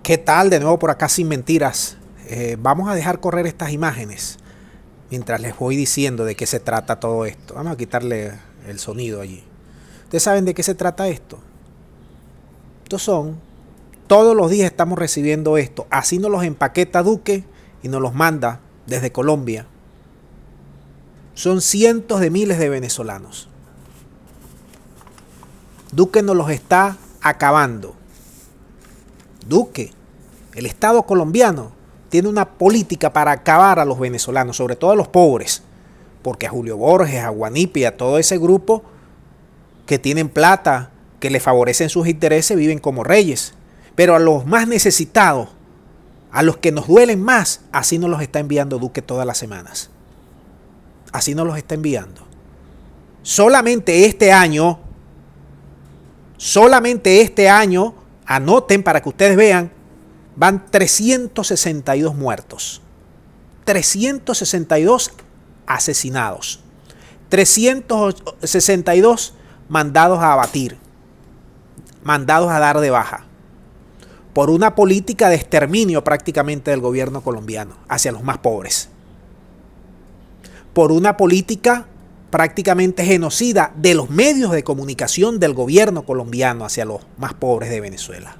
¿Qué tal? De nuevo por acá sin mentiras. Vamos a dejar correr estas imágenes mientras les voy diciendo de qué se trata todo esto. Vamos a quitarle el sonido allí. ¿Ustedes saben de qué se trata esto? Todos los días estamos recibiendo esto. Así nos los empaqueta Duque y nos los manda desde Colombia. Son cientos de miles de venezolanos. Duque nos los está acabando. Duque, el Estado colombiano, tiene una política para acabar a los venezolanos, sobre todo a los pobres, porque a Julio Borges, a Guanipi, a todo ese grupo que tienen plata, que le favorecen sus intereses, viven como reyes. Pero a los más necesitados, a los que nos duelen más, así nos los está enviando Duque todas las semanas. Así nos los está enviando. Solamente este año, anoten para que ustedes vean, van 362 muertos, 362 asesinados, 362 mandados a abatir, mandados a dar de baja, por una política de exterminio prácticamente del gobierno colombiano hacia los más pobres, por una política prácticamente genocida de los medios de comunicación del gobierno colombiano hacia los más pobres de Venezuela,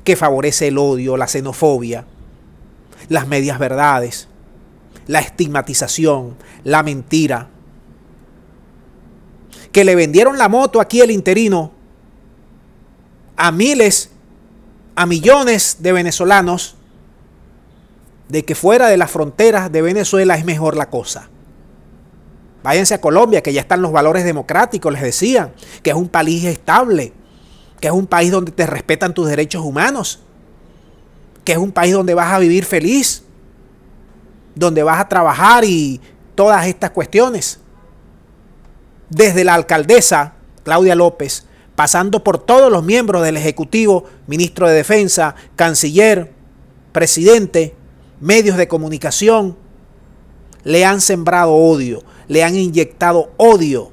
que favorece el odio, la xenofobia, las medias verdades, la estigmatización, la mentira, que le vendieron la moto aquí el interino a miles, a millones de venezolanos, de que fuera de las fronteras de Venezuela es mejor la cosa. Váyanse a Colombia, que ya están los valores democráticos, les decían, que es un país estable, que es un país donde te respetan tus derechos humanos, que es un país donde vas a vivir feliz, donde vas a trabajar y todas estas cuestiones. Desde la alcaldesa Claudia López, pasando por todos los miembros del Ejecutivo, ministro de Defensa, canciller, presidente, medios de comunicación, le han sembrado odio, le han inyectado odio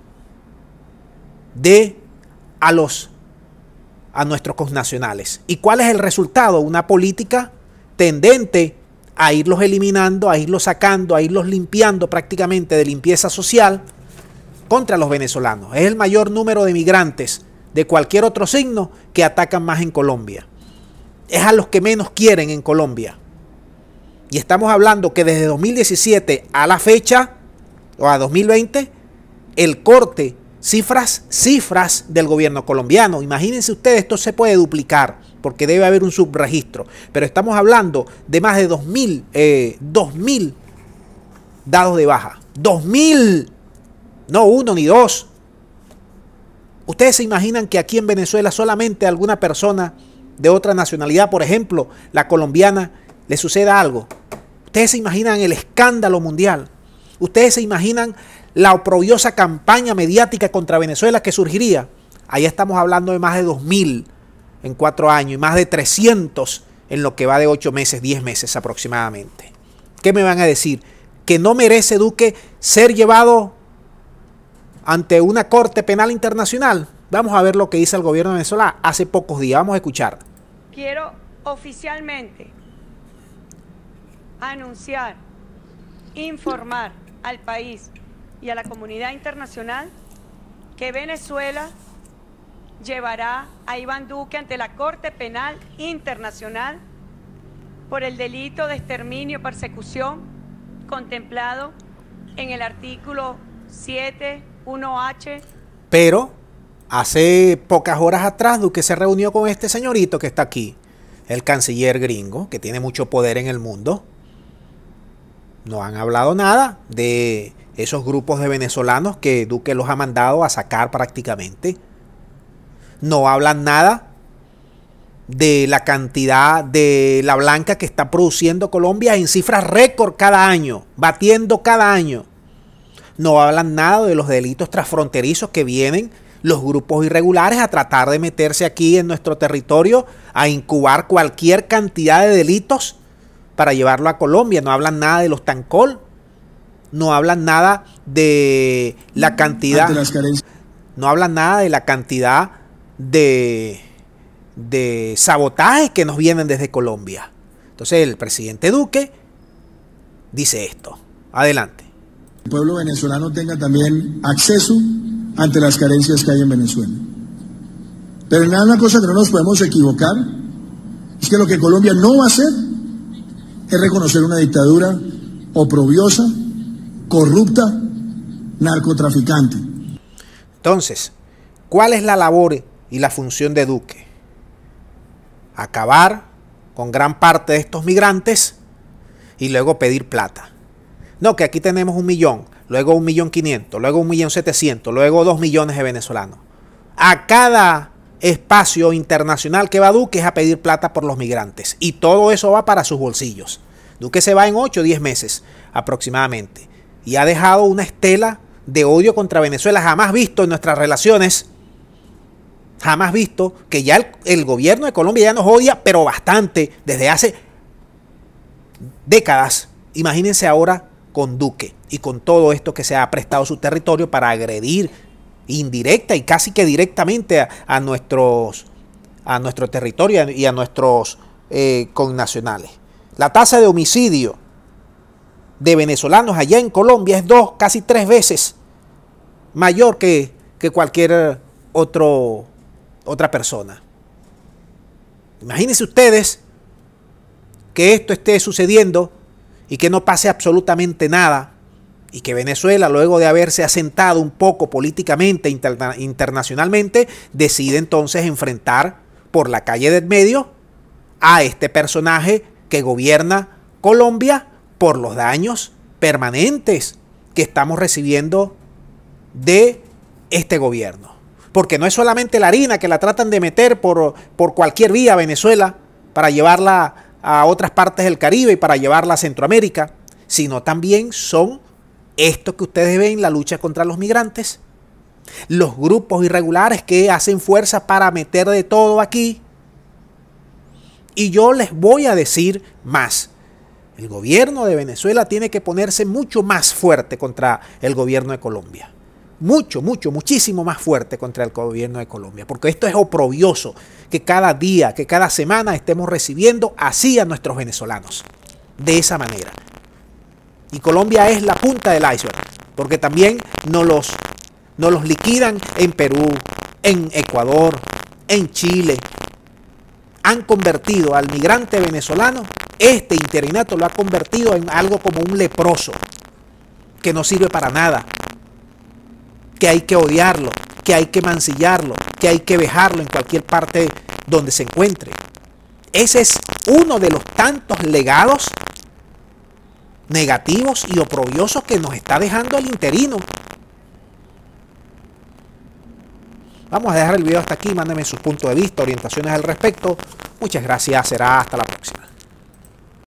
a nuestros connacionales. ¿Y cuál es el resultado? Una política tendente a irlos eliminando, a irlos sacando, a irlos limpiando prácticamente de limpieza social contra los venezolanos. Es el mayor número de migrantes de cualquier otro signo que atacan más en Colombia. Es a los que menos quieren en Colombia. Y estamos hablando que desde 2017 a la fecha, o a 2020, el corte, cifras del gobierno colombiano. Imagínense ustedes, esto se puede duplicar, porque debe haber un subregistro. Pero estamos hablando de más de 2.000 dados de baja. 2.000, no uno ni dos. Ustedes se imaginan que aquí en Venezuela solamente a alguna persona de otra nacionalidad, por ejemplo, la colombiana, le suceda algo. Ustedes se imaginan el escándalo mundial. Ustedes se imaginan la oprobiosa campaña mediática contra Venezuela que surgiría. Allá estamos hablando de más de 2.000 en 4 años y más de 300 en lo que va de 8 meses, 10 meses aproximadamente. ¿Qué me van a decir? ¿Que no merece Duque ser llevado ante una corte penal internacional? Vamos a ver lo que dice el gobierno de Venezuela hace pocos días. Vamos a escuchar. Quiero oficialmente anunciar, informar al país y a la comunidad internacional que Venezuela llevará a Iván Duque ante la Corte Penal Internacional por el delito de exterminio y persecución contemplado en el artículo 7.1h. Pero hace pocas horas atrás Duque se reunió con este señorito que está aquí, el canciller gringo, que tiene mucho poder en el mundo. No han hablado nada de esos grupos de venezolanos que Duque los ha mandado a sacar prácticamente. No hablan nada de la cantidad de la blanca que está produciendo Colombia en cifras récord cada año, batiendo cada año. No hablan nada de los delitos transfronterizos que vienen los grupos irregulares a tratar de meterse aquí en nuestro territorio, a incubar cualquier cantidad de delitos para llevarlo a Colombia. No hablan nada de los Tancol, no hablan nada de la cantidad, no hablan nada de la cantidad de de sabotajes que nos vienen desde Colombia. Entonces el presidente Duque dice esto. Adelante. El pueblo venezolano tenga también acceso ante las carencias que hay en Venezuela. Pero en una cosa que no nos podemos equivocar es que lo que Colombia no va a hacer es reconocer una dictadura oprobiosa, corrupta, narcotraficante. Entonces, ¿cuál es la labor y la función de Duque? Acabar con gran parte de estos migrantes y luego pedir plata. No, que aquí tenemos 1 millón, luego 1.500.000, luego 1.700.000, luego 2 millones de venezolanos. A cada espacio internacional que va Duque es a pedir plata por los migrantes. Y todo eso va para sus bolsillos. Duque se va en 8 o 10 meses aproximadamente. Y ha dejado una estela de odio contra Venezuela jamás visto en nuestras relaciones. Jamás visto, que ya el gobierno de Colombia ya nos odia, pero bastante, desde hace décadas. Imagínense ahora con Duque y con todo esto que se ha prestado su territorio para agredir indirecta y casi que directamente a nuestro territorio y a nuestros connacionales. La tasa de homicidio de venezolanos allá en Colombia es 2, casi 3 veces mayor que cualquier otra persona. Imagínense ustedes que esto esté sucediendo y que no pase absolutamente nada y que Venezuela, luego de haberse asentado un poco políticamente, internacionalmente, decide entonces enfrentar por la calle del medio a este personaje que gobierna Colombia por los daños permanentes que estamos recibiendo de este gobierno. Porque no es solamente la harina que la tratan de meter por cualquier vía a Venezuela para llevarla a otras partes del Caribe y para llevarla a Centroamérica, sino también son esto que ustedes ven, la lucha contra los migrantes, los grupos irregulares que hacen fuerza para meter de todo aquí. Y yo les voy a decir más. El gobierno de Venezuela tiene que ponerse mucho más fuerte contra el gobierno de Colombia. Muchísimo más fuerte contra el gobierno de Colombia. Porque esto es oprobioso que cada día, que cada semana estemos recibiendo así a nuestros venezolanos. De esa manera. Y Colombia es la punta del iceberg. Porque también nos los liquidan en Perú, en Ecuador, en Chile. Han convertido al migrante venezolano, este interinato lo ha convertido en algo como un leproso, que no sirve para nada, que hay que odiarlo, que hay que mancillarlo, que hay que vejarlo en cualquier parte donde se encuentre. Ese es uno de los tantos legados negativos y oprobiosos que nos está dejando el interino. Vamos a dejar el video hasta aquí. Mándenme sus puntos de vista, orientaciones al respecto. Muchas gracias. Será hasta la próxima.